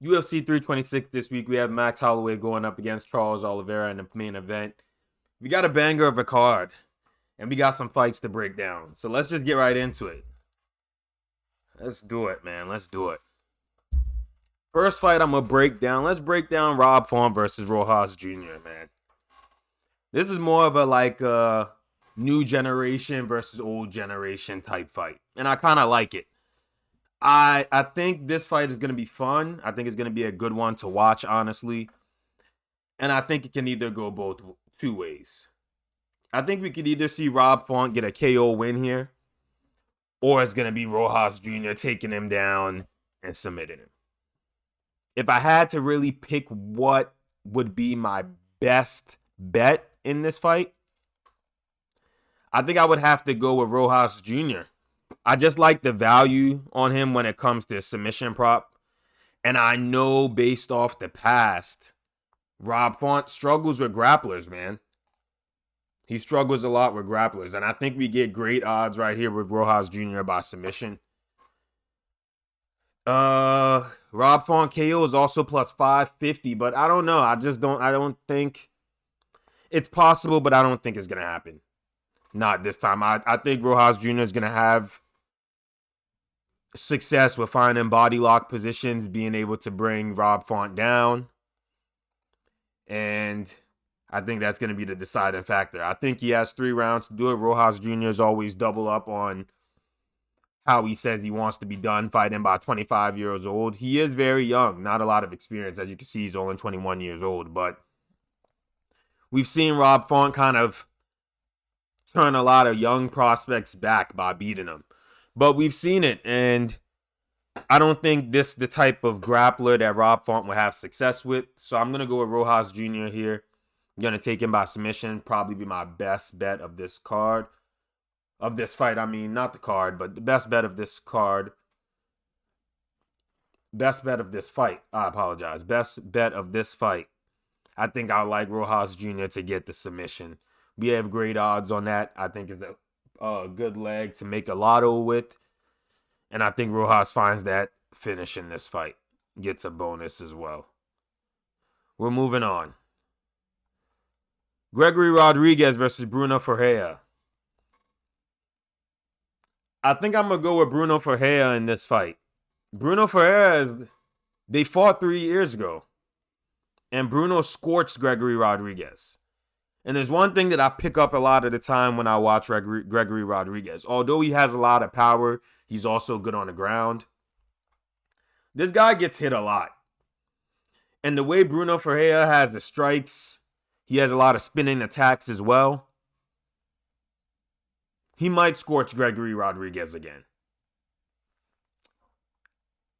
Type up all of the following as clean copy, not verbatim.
UFC 326 this week. We have Max Holloway going up against Charles Oliveira in the main event. We got a banger of a card, and we got some fights to break down. So let's just get right into it. Let's do it, man. Let's do it. First fight I'm going to break down. Let's break down Rob Font versus Rojas Jr., man. This is more of a new generation versus old generation type fight. And I kind of like it. I think this fight is going to be fun. I think it's going to be a good one to watch, honestly. And I think it can either go both two ways. I think we could either see Rob Font get a KO win here, or it's going to be Rojas Jr. taking him down and submitting him. If I had to really pick what would be my best bet in this fight, I think I would have to go with Rojas Jr. I just like the value on him when it comes to submission prop. And I know based off the past, Rob Font struggles with grapplers, man. He struggles a lot with grapplers. And I think we get great odds right here with Rojas Jr. by submission. Rob Font KO is also plus 550, but I don't know. I don't think it's possible, but I don't think it's going to happen. Not this time. I think Rojas Jr. is going to have success with finding body lock positions, being able to bring Rob Font down. And I think that's going to be the deciding factor. I think he has 3 rounds to do it. Rojas Jr. is always double up on how he says he wants to be done, fighting by 25 years old. He is very young, not a lot of experience. As you can see, he's only 21 years old. But we've seen Rob Font kind of turn a lot of young prospects back by beating them. But we've seen it, and I don't think this the type of grappler that Rob Font will have success with. So I'm going to go with Rojas Jr. here. I'm going to take him by submission. Probably be my best bet of this card. Of this fight, I mean, not the card, but the best bet of this card. Best bet of this fight. I apologize. Best bet of this fight. I think I like Rojas Jr. to get the submission. We have great odds on that. I think it's a good leg to make a lotto with. And I think Rojas finds that finish in this fight. Gets a bonus as well. We're moving on. Gregory Rodriguez versus Bruno Ferreira. I think I'm going to go with Bruno Ferreira in this fight. Bruno Ferreira, they fought 3 years ago. And Bruno scorched Gregory Rodriguez. And there's one thing that I pick up a lot of the time when I watch Gregory Rodriguez. Although he has a lot of power, he's also good on the ground. This guy gets hit a lot. And the way Bruno Ferreira has the strikes, he has a lot of spinning attacks as well. He might scorch Gregory Rodriguez again.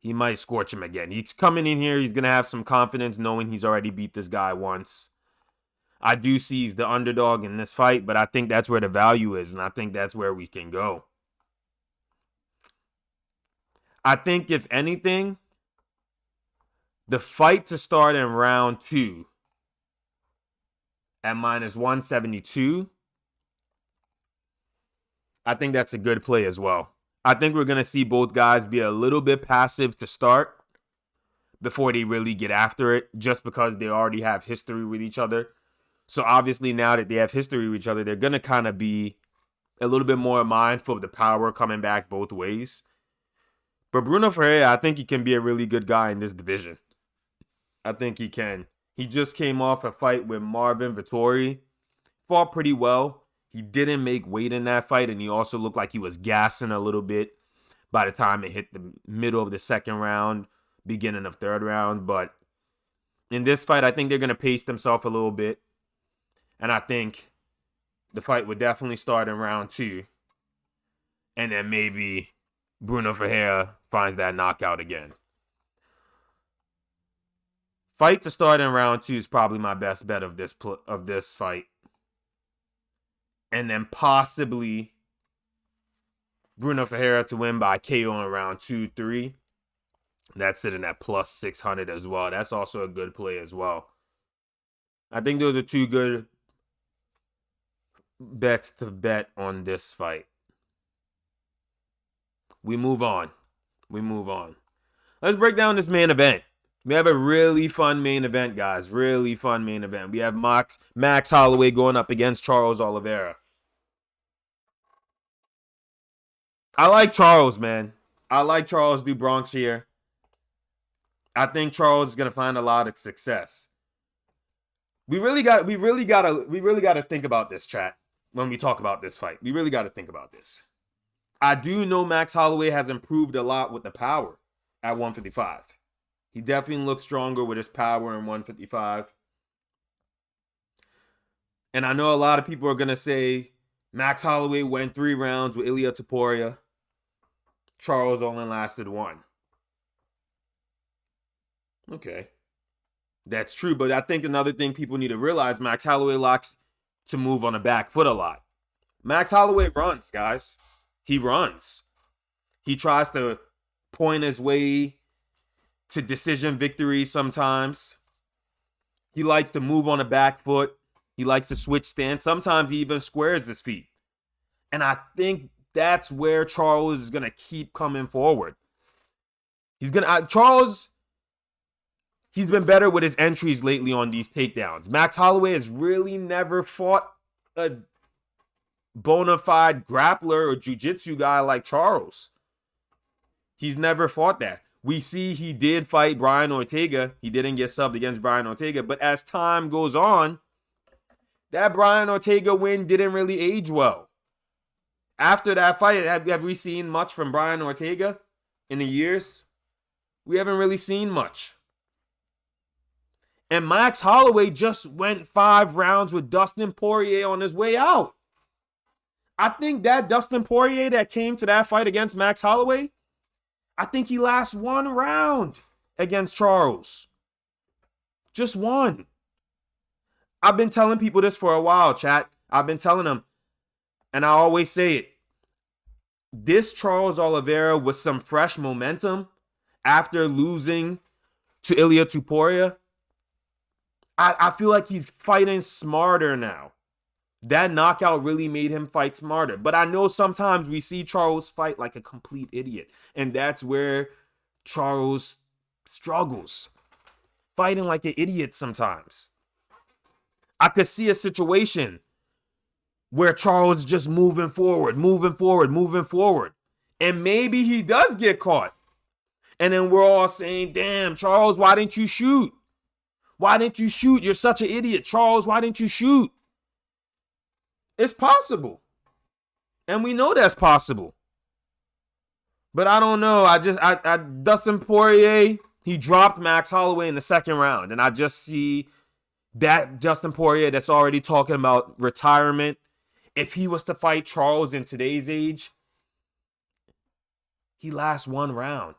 He might scorch him again. He's coming in here. He's going to have some confidence knowing he's already beat this guy once. I do see he's the underdog in this fight, but I think that's where the value is, and I think that's where we can go. I think, if anything, the fight to start in round 2 at minus 172, I think that's a good play as well. I think we're going to see both guys be a little bit passive to start before they really get after it, just because they already have history with each other. So obviously now that they have history with each other, they're going to kind of be a little bit more mindful of the power coming back both ways. But Bruno Ferreira, I think he can be a really good guy in this division. I think he can. He just came off a fight with Marvin Vettori. Fought pretty well. He didn't make weight in that fight, and he also looked like he was gassing a little bit by the time it hit the middle of the second round, beginning of third round. But in this fight, I think they're going to pace themselves a little bit. And I think the fight would definitely start in round 2. And then maybe Bruno Ferreira finds that knockout again. Fight to start in round 2 is probably my best bet of this fight. And then possibly Bruno Ferreira to win by KO in round 2, 3. That's sitting at plus 600 as well. That's also a good play as well. I think those are 2 good bets to bet on this fight. We move on. Let's break down this main event. We have a really fun main event, guys. Really fun main event. We have Max Holloway going up against Charles Oliveira. I like Charles, man. I like Charles do Bronx here. I think Charles is gonna find a lot of success. We really gotta think about this, chat, when we talk about this fight. We really gotta think about this. I do know Max Holloway has improved a lot with the power at 155. He definitely looks stronger with his power in 155. And I know a lot of people are gonna say Max Holloway went 3 rounds with Ilia Topuria. Charles only lasted 1. Okay. That's true, but I think another thing people need to realize, Max Holloway likes to move on the back foot a lot. Max Holloway runs, guys. He runs. He tries to point his way to decision victories sometimes. He likes to move on the back foot. He likes to switch stance. Sometimes he even squares his feet. And I think that's where Charles is going to keep coming forward. Charles, he's been better with his entries lately on these takedowns. Max Holloway has really never fought a bona fide grappler or jiu-jitsu guy like Charles. He's never fought that. We see he did fight Brian Ortega. He didn't get subbed against Brian Ortega. But as time goes on, that Brian Ortega win didn't really age well. After that fight, have we seen much from Brian Ortega in the years? We haven't really seen much. And Max Holloway just went 5 rounds with Dustin Poirier on his way out. I think that Dustin Poirier that came to that fight against Max Holloway, I think he lasts 1 round against Charles. Just 1. I've been telling people this for a while, chat. I've been telling them, and I always say it. This Charles Oliveira with some fresh momentum after losing to Ilia Topuria, I feel like he's fighting smarter now. That knockout really made him fight smarter. But I know sometimes we see Charles fight like a complete idiot. And that's where Charles struggles. Fighting like an idiot sometimes. I could see a situation where Charles is just moving forward. And maybe he does get caught. And then we're all saying, damn, Charles, why didn't you shoot? Why didn't you shoot? You're such an idiot. Charles, why didn't you shoot? It's possible. And we know that's possible. But I don't know. Dustin Poirier, he dropped Max Holloway in the 2nd round. And I just see that Dustin Poirier that's already talking about retirement. If he was to fight Charles in today's age, he lasts 1 round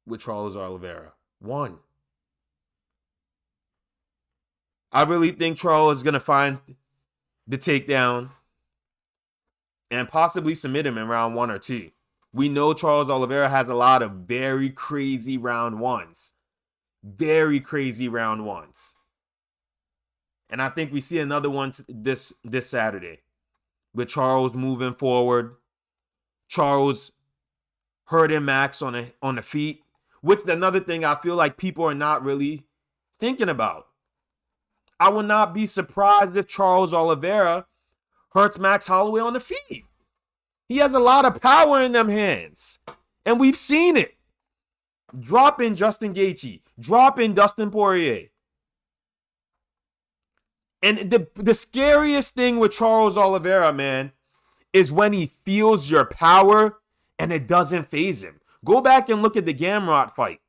with Charles Oliveira. 1. I really think Charles is going to find the takedown and possibly submit him in round 1 or 2. We know Charles Oliveira has a lot of very crazy round 1s. Very crazy round 1s. And I think we see another one this Saturday with Charles moving forward. Charles hurting Max on the feet, which is another thing I feel like people are not really thinking about. I would not be surprised if Charles Oliveira hurts Max Holloway on the feet. He has a lot of power in them hands. And we've seen it. Dropping Justin Gaethje. Dropping Dustin Poirier. And the scariest thing with Charles Oliveira, man, is when he feels your power and it doesn't faze him. Go back and look at the Gamrot fight.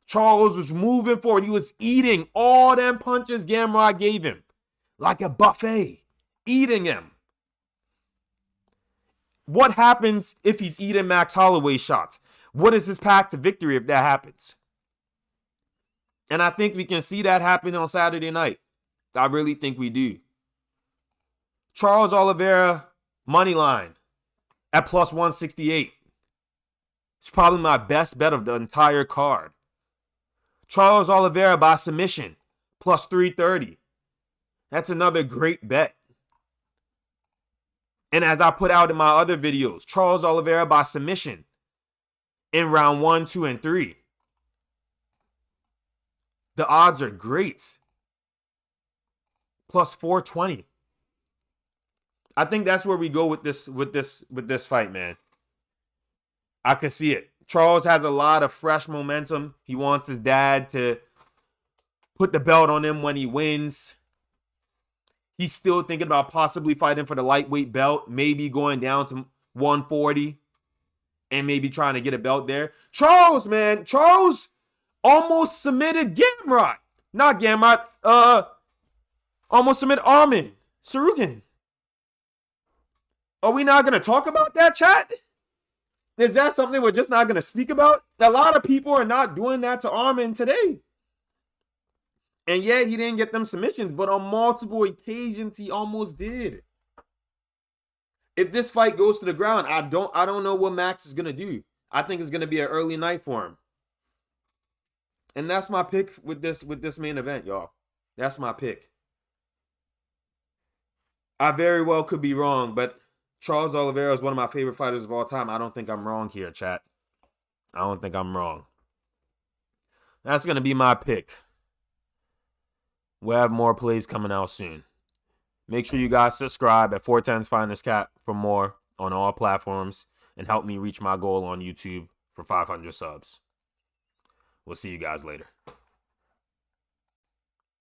Charles was moving forward. He was eating all them punches Gamrot gave him. Like a buffet. Eating him. What happens if he's eating Max Holloway shots? What is his path to victory if that happens? And I think we can see that happen on Saturday night. I really think we do. Charles Oliveira, money line at plus 168. It's probably my best bet of the entire card. Charles Oliveira by submission, plus 330. That's another great bet. And as I put out in my other videos, Charles Oliveira by submission in round 1, 2, and 3. The odds are great. Plus 420. I think that's where we go with this fight, man. I can see it. Charles has a lot of fresh momentum. He wants his dad to put the belt on him when he wins. He's still thinking about possibly fighting for the lightweight belt, maybe going down to 140 and maybe trying to get a belt there. Charles, man, Charles almost submitted Gamrot. Not Gamrot, almost submitted Armin Sarugan. Are we not going to talk about that, chat? Is that something we're just not going to speak about? A lot of people are not doing that to Armin today. And yeah, he didn't get them submissions, but on multiple occasions, he almost did. If this fight goes to the ground, I don't know what Max is going to do. I think it's going to be an early night for him. And that's my pick with this main event, y'all. That's my pick. I very well could be wrong, but Charles Oliveira is one of my favorite fighters of all time. I don't think I'm wrong here, chat. I don't think I'm wrong. That's going to be my pick. We'll have more plays coming out soon. Make sure you guys subscribe at 410's Finest Cat for more on all platforms and help me reach my goal on YouTube for 500 subs. We'll see you guys later.